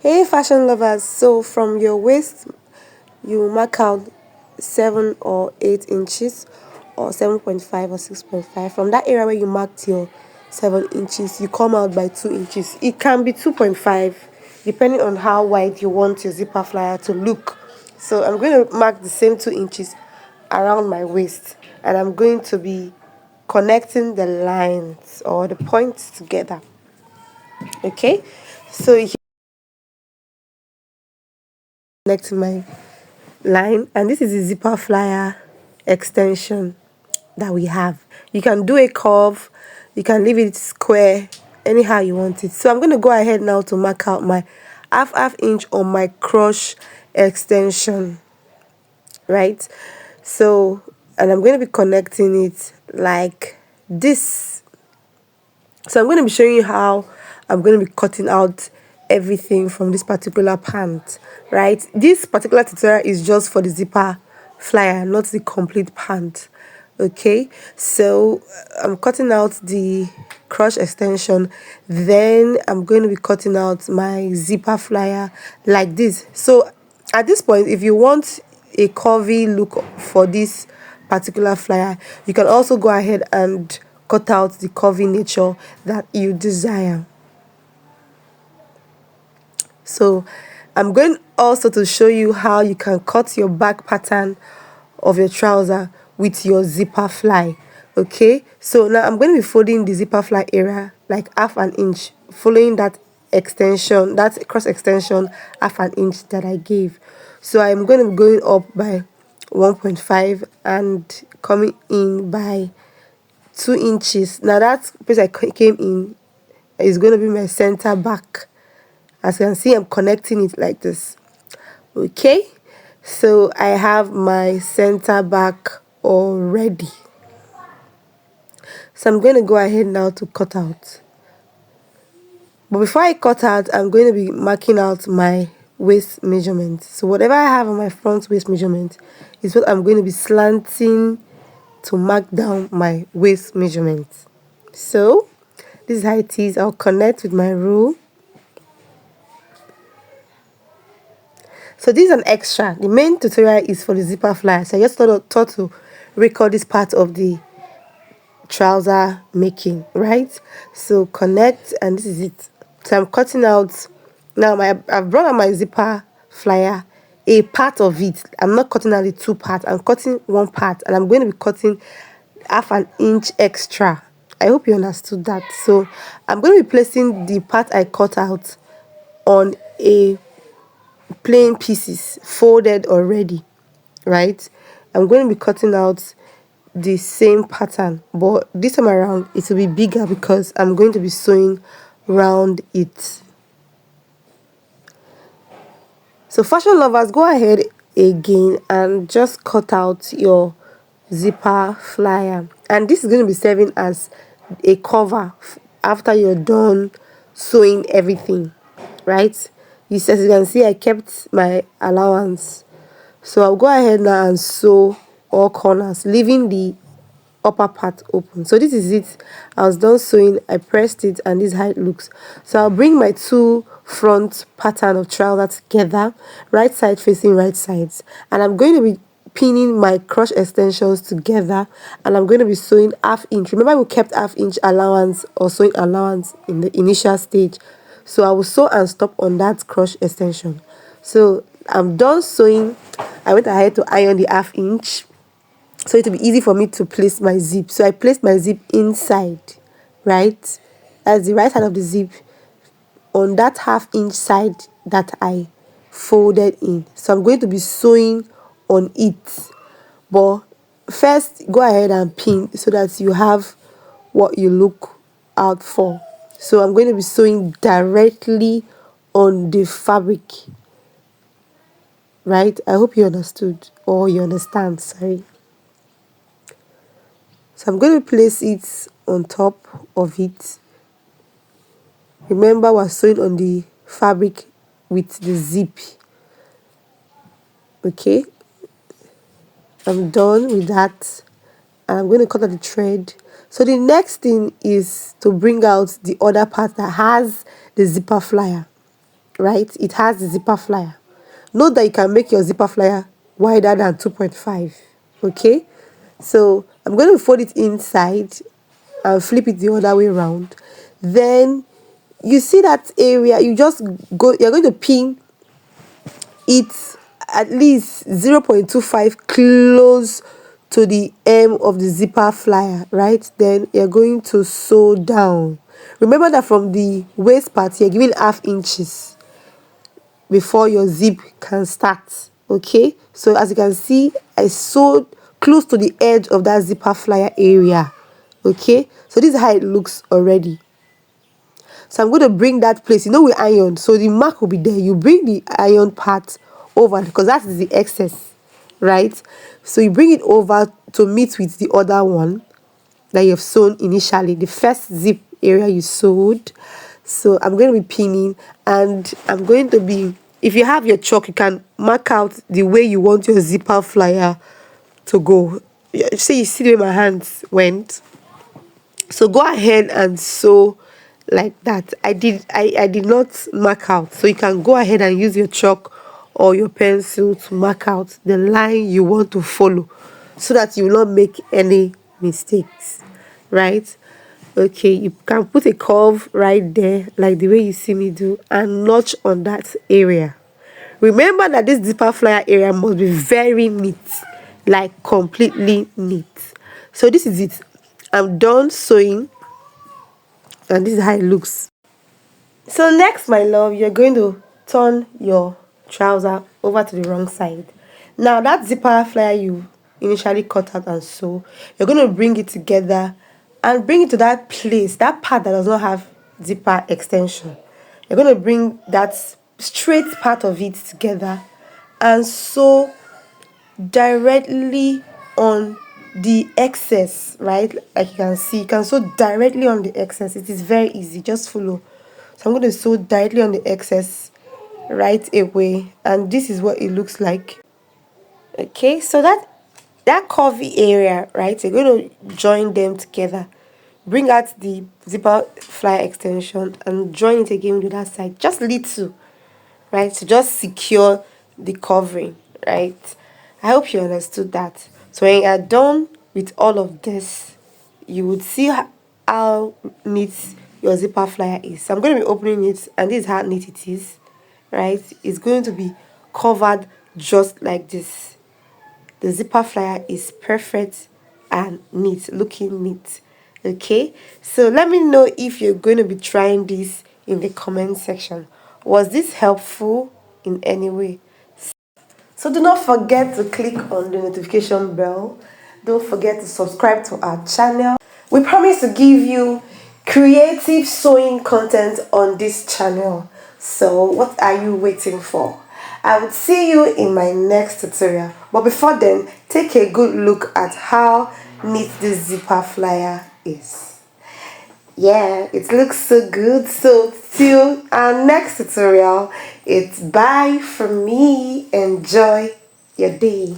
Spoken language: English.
Hey fashion lovers, so from your waist you mark out 7 or 8 inches or 7.5 or 6.5. From that area where you marked your 7 inches, you come out by 2 inches. It can be 2.5 depending on how wide you want your zipper flyer to look. So I'm going to mark the same 2 inches around my waist, and I'm going to be connecting the lines or the points together. Okay, so here connect my line, and this is the zipper flyer extension that we have. You can do a curve, you can leave it square, anyhow you want it. So I'm going to go ahead now to mark out my half inch on my cross extension, right? So, and I'm going to be connecting it like this. So I'm going to be showing you how I'm going to be cutting out everything from this particular pant, right? This particular tutorial is just for the zipper flyer, not the complete pant. Okay, so I'm cutting out the crotch extension, then I'm going to be cutting out my zipper flyer like this. So at this point, if you want a curvy look for this particular flyer, you can also go ahead and cut out the curvy nature that you desire. So I'm going also to show you how you can cut your back pattern of your trouser with your zipper fly. Okay, so now I'm going to be folding the zipper fly area like half an inch, following that extension, that cross extension, half an inch that I gave. So I'm going to be going up by 1.5 and coming in by 2 inches. Now that place I came in is going to be my center back. As you can see, I'm connecting it like this. Okay, so I have my center back already. So I'm going to go ahead now to cut out. But before I cut out, I'm going to be marking out my waist measurement. So whatever I have on my front waist measurement is what I'm going to be slanting to mark down my waist measurement. So this is how it is. I'll connect with my rule. So this is an extra. The main tutorial is for the zipper flyer. So I just thought to record this part of the trouser making, right? So connect, and this is it. So I'm cutting out now. I've brought out my zipper flyer, a part of it. I'm not cutting out the two parts. I'm cutting one part, and I'm going to be cutting half an inch extra. I hope you understood that. So I'm going to be placing the part I cut out on a plain pieces folded already, right? I'm going to be cutting out the same pattern, but this time around it will be bigger because I'm going to be sewing round it. So fashion lovers, go ahead again and just cut out your zipper flyer, and this is going to be serving as a cover after you're done sewing everything, right? As you can see, I kept my allowance. So I'll go ahead now and sew all corners, leaving the upper part open. So this is it. I was done sewing, I pressed it, and this is how it looks. So I'll bring my two front pattern of trouser together, right side facing right sides, and I'm going to be pinning my crotch extensions together, and I'm going to be sewing half inch. Remember, we kept half inch allowance or sewing allowance in the initial stage. So I will sew and stop on that crotch extension. So I'm done sewing. I went ahead to iron the half inch so it will be easy for me to place my zip. So I placed my zip inside, right? That's the right side of the zip on that half inch side that I folded in. So I'm going to be sewing on it. But first, go ahead and pin so that you have what you look out for. So I'm going to be sewing directly on the fabric, right? I hope you understood, or you understand, sorry. So I'm going to place it on top of it. Remember, we're sewing on the fabric with the zip. Okay, I'm done with that, and I'm going to cut out the thread. So the next thing is to bring out the other part that has the zipper flyer. right? It has the zipper flyer. Note that you can make your zipper flyer wider than 2.5. Okay, so I'm going to fold it inside and flip it the other way around. Then you see that area, you're going to pin it at least 0.25 close to the hem of the zipper flyer, right? Then you're going to sew down. Remember that from the waist part, you're giving ½ inches before your zip can start. Okay, so as you can see, I sewed close to the edge of that zipper flyer area. Okay, so this is how it looks already. So I'm going to bring that place, we iron, so the mark will be there. You bring the iron part over because that is the excess, right? So you bring it over to meet with the other one that you've sewn initially, the first zip area you sewed. So I'm going to be pinning, and I'm going to be, if you have your chalk, you can mark out the way you want your zipper flyer to go. See, you see the way my hands went. So go ahead and sew like that. I did not mark out, so you can go ahead and use your chalk or your pencil to mark out the line you want to follow so that you will not make any mistakes, right? Okay, you can put a curve right there like the way you see me do and notch on that area. Remember that this zipper flyer area must be very neat, like completely neat. So this is it. I'm done sewing, and this is how it looks. So next, my love, you're going to turn your trouser over to the wrong side. Now that zipper flyer you initially cut out and sew, you're going to bring it together and bring it to that place, that part that does not have zipper extension. You're going to bring that straight part of it together and sew directly on the excess, right? Like you can see, you can sew directly on the excess. It is very easy, just follow. So I'm going to sew directly on the excess right away, and this is what it looks like. Okay, so that curvy area, right, you're going to join them together, bring out the zipper flyer extension and join it again with that side, just little, right, to just secure the covering, right? I hope you understood that. So when you are done with all of this, you would see how neat your zipper flyer is. So I'm going to be opening it, and this is how neat it is, right? It's going to be covered just like this. The zipper flyer is perfect and neat, looking neat. Okay, so let me know if you're going to be trying this in the comment section. Was this helpful in any way? So do not forget to click on the notification bell. Don't forget to subscribe to our channel. We promise to give you creative sewing content on this channel. So what are you waiting for? I will see you in my next tutorial. But before then, take a good look at how neat this zipper flyer is. Yeah, it looks so good. So till our next tutorial, it's bye from me. Enjoy your day.